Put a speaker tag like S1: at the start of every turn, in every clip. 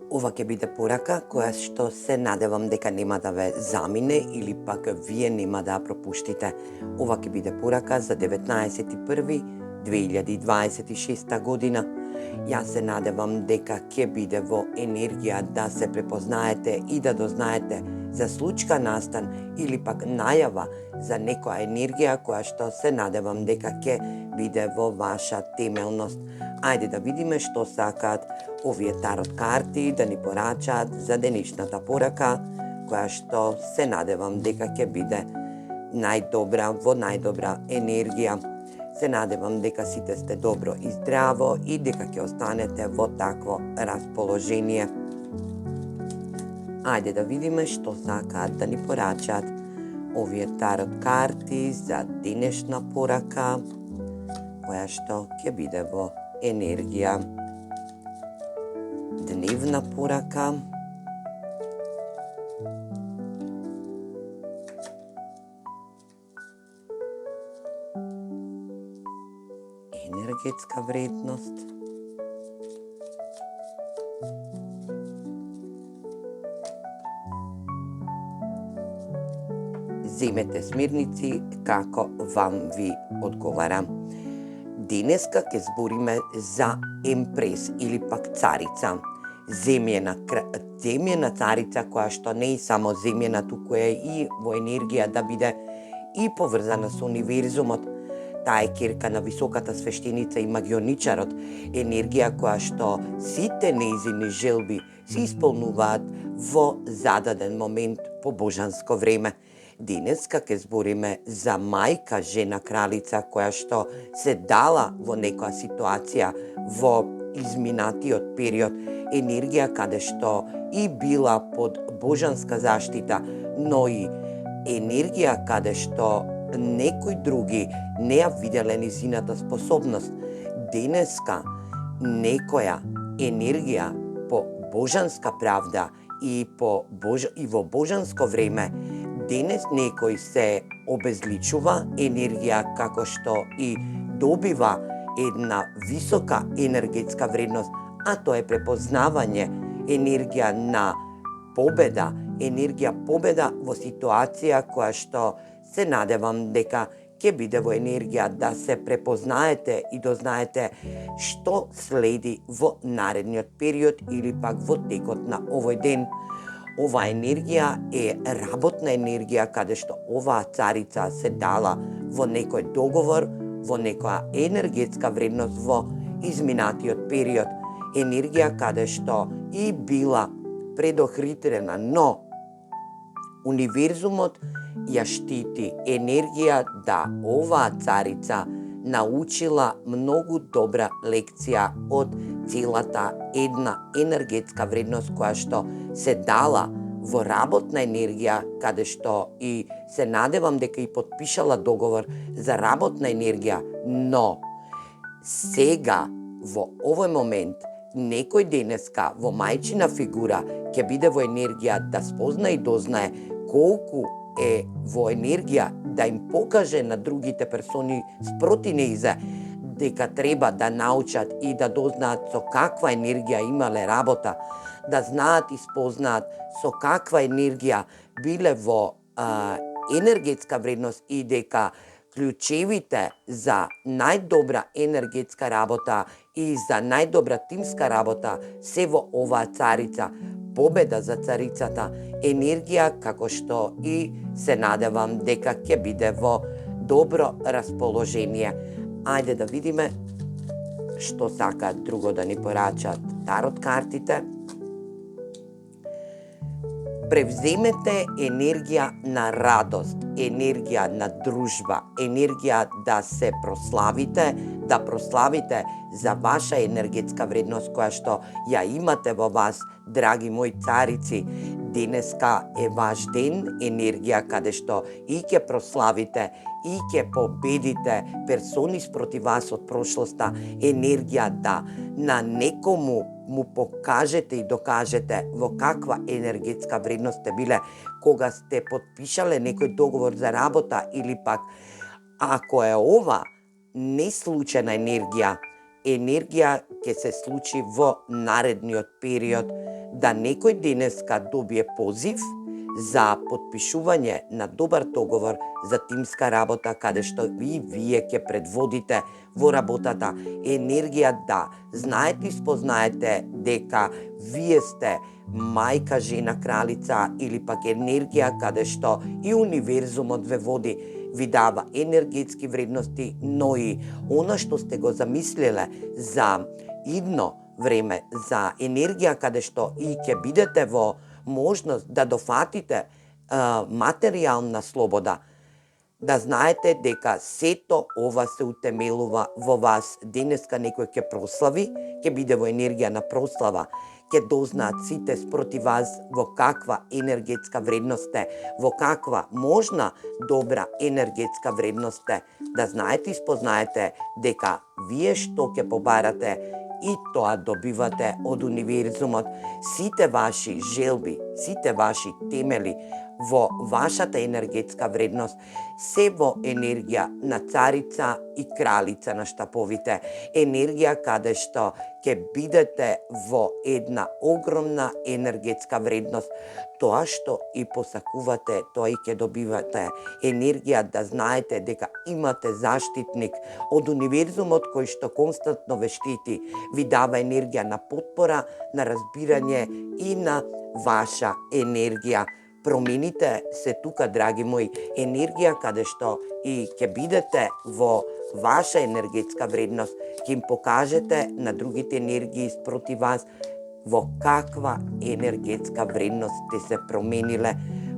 S1: Ова ќе биде порака која што се надевам дека нема да ве замине или пак вие нема да ја пропуштите. Ова ќе биде порака за 19.1.2026 година. Јас се надевам дека ќе биде во енергија да се препознаете и да дознаете за случка настан или пак најава за некоја енергија која што се надевам дека ќе биде во ваша темелност. Ајде да видиме што сакаат овие тарот карти да ни порачаат за денешната порака, која што се надевам дека ќе биде најдобра во најдобра енергија. Се надевам дека сите сте добро и здраво и дека ќе останете во такво расположение. Ајде да видиме што сакаат да ни порачаат овие тарот карти за денешна порака, која што ќе биде во енергија. Дневна порака. Енергетска вредност. Земете смирници како вам ви одговара. Денеска ќе збориме за емпрес или пак царица. Земјена царица која што не е само земјена, туку е и во енергија да биде и поврзана со универзумот. Таа е ќерка на високата свештеница и магионичарот, енергија која што сите нејзини желби се исполнуваат во зададен момент по божанско време. Денеска ќе збориме за мајка, жена кралица која што се дала во некоја ситуација во изминатиот период, енергија каде што и била под божанска заштита, но и енергија каде што некои други не ја виделе низината способност. Денеска некоја енергија по божанска правда и во божанско време, денес некој се обезличува енергија како што и добива една висока енергетска вредност, а тоа е препознавање енергија на победа, енергија победа во ситуација која што се надевам дека ќе биде во енергија да се препознаете и дознаете што следи во наредниот период или пак во текот на овој ден. Ова енергија е работна енергија каде што оваа царица се дала во некој договор, во некоја енергетска вредност во изминатиот период. Енергија каде што и била предохритрена, но универзумот ја штити. Енергија да оваа царица научила многу добра лекција од целата една енергетска вредност која што се дала во работна енергија, каде што и се надевам дека и потпишала договор за работна енергија, но сега во овој момент некој денеска во мајчина фигура ќе биде во енергија да спозна и дознае колку е во енергија да им покаже на другите персони спроти нејзе дека треба да научат и да дознаат со каква енергија имале работа, да знаат и спознаат со каква енергија биле во енергетска вредност и дека клучевите за најдобра енергетска работа и за најдобра тимска работа се во оваа царица. Победа за царицата, енергија како што и се надевам дека ќе биде во добро расположение. Ајде да видиме што сакаат друго да ни порачат тарот картите. Превземете енергија на радост, енергија на дружба, енергија да се прославите, да прославите за ваша енергетска вредност која што ја имате во вас, драги мои царици. Денеска е ваш ден, енергија каде што и ќе прославите и ќе победите персони спроти вас од прошлоста, енергија да на некому му покажете и докажете во каква енергетска вредност сте биле кога сте потпишале некој договор за работа или пак ако е ова не случајна енергија ќе се случи во наредниот период. да некој денеска добие позив за потпишување на добар договор за тимска работа, каде што вие ќе предводите во работата. Енергија да знаете и спознаете дека вие сте мајка, жена, кралица, или пак енергија каде што и универзумот ве води, ви дава енергетски вредности, но и она што сте го замислиле за идно време, за енергија каде што и ќе бидете во можност да дофатите материјална слобода, да знаете дека сето ова се утемелува во вас. Денеска некој ќе прослави, ќе биде во енергија на прослава, ќе дознаат сите спроти вас во каква енергетска вредност е, во каква можна добра енергетска вредност е. Да знаете и спознаете дека вие што ќе побарате и тоа добивате од универзумот. Сите ваши желби, сите ваши темели во вашата енергетска вредност се во енергија на царица и кралица на штаповите. Енергија каде што ќе бидете во една огромна енергетска вредност. Тоа што и посакувате, тоа и ќе добивате. Енергија да знаете дека имате заштитник од универзумот кој што константно ве штити. Ви дава енергија на потпора, на разбирање и на ваша енергија. Промените се тука, драги мои, енергија каде што и ќе бидете во ваша енергетска вредност, ќе им покажете на другите енергии спроти вас во каква енергетска вредност сте се промениле.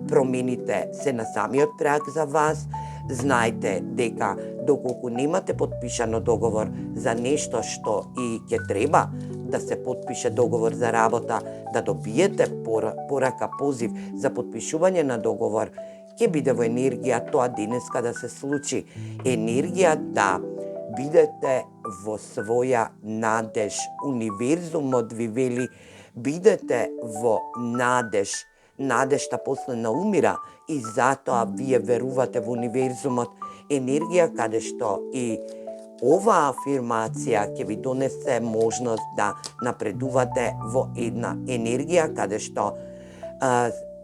S1: Промените се на самиот праг за вас. Знајте дека доколку немате подпишано договор за нешто што и ќе треба да се подпише договор за работа, да добиете порака, позив за подпишување на договор, ќе биде во енергија тоа денеска да се случи. Енергија да бидете во своја надеж. Универзумот ви вели, бидете во надеж. Надежта после наумира и затоа вие верувате во универзумот. Енергија каде што и оваа афирмација ќе ви донесе можност да напредувате во една енергија каде што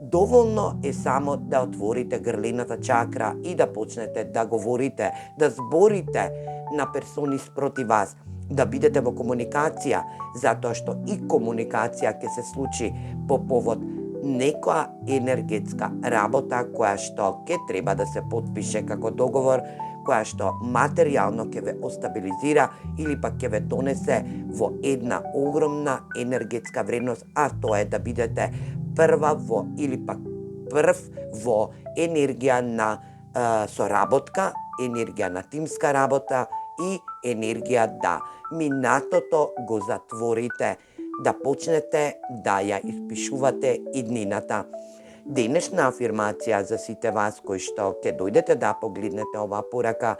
S1: доволно е само да отворите грлената чакра и да почнете да говорите, да зборите на персони спроти вас, да бидете во комуникација, затоа што и комуникација ќе се случи по повод некоја енергетска работа која што ќе треба да се подпише како договор, која што материјално ќе ве остабилизира или пак ќе ве донесе во една огромна енергетска вредност, а тоа е да бидете прва во или пак прв во енергија на соработка, енергија на тимска работа и енергија да минатото го затворите, да почнете да ја испишувате иднината. Денешна афирмација за сите вас кои што ќе дојдете да погледнете оваа порака,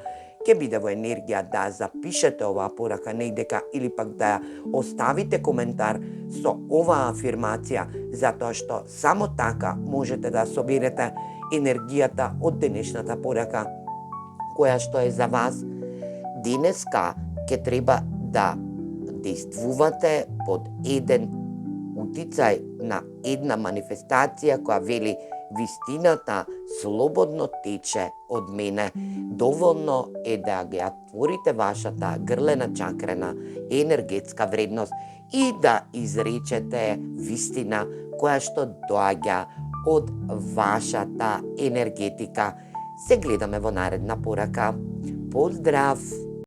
S1: ќе биде во енергија да запишете оваа порака негдека или пак да оставите коментар со оваа афирмација, затоа што само така можете да соберете енергијата од денешната порака, која што е за вас. Денеска ќе треба да действувате под еден утицај на една манифестација која вели вистината слободно тече од мене. Доволно е да ја отворите вашата грлена чакрена енергетска вредност и да изречете вистина која што доаѓа од вашата енергетика. Се гледаме во наредна порака. Поздрав!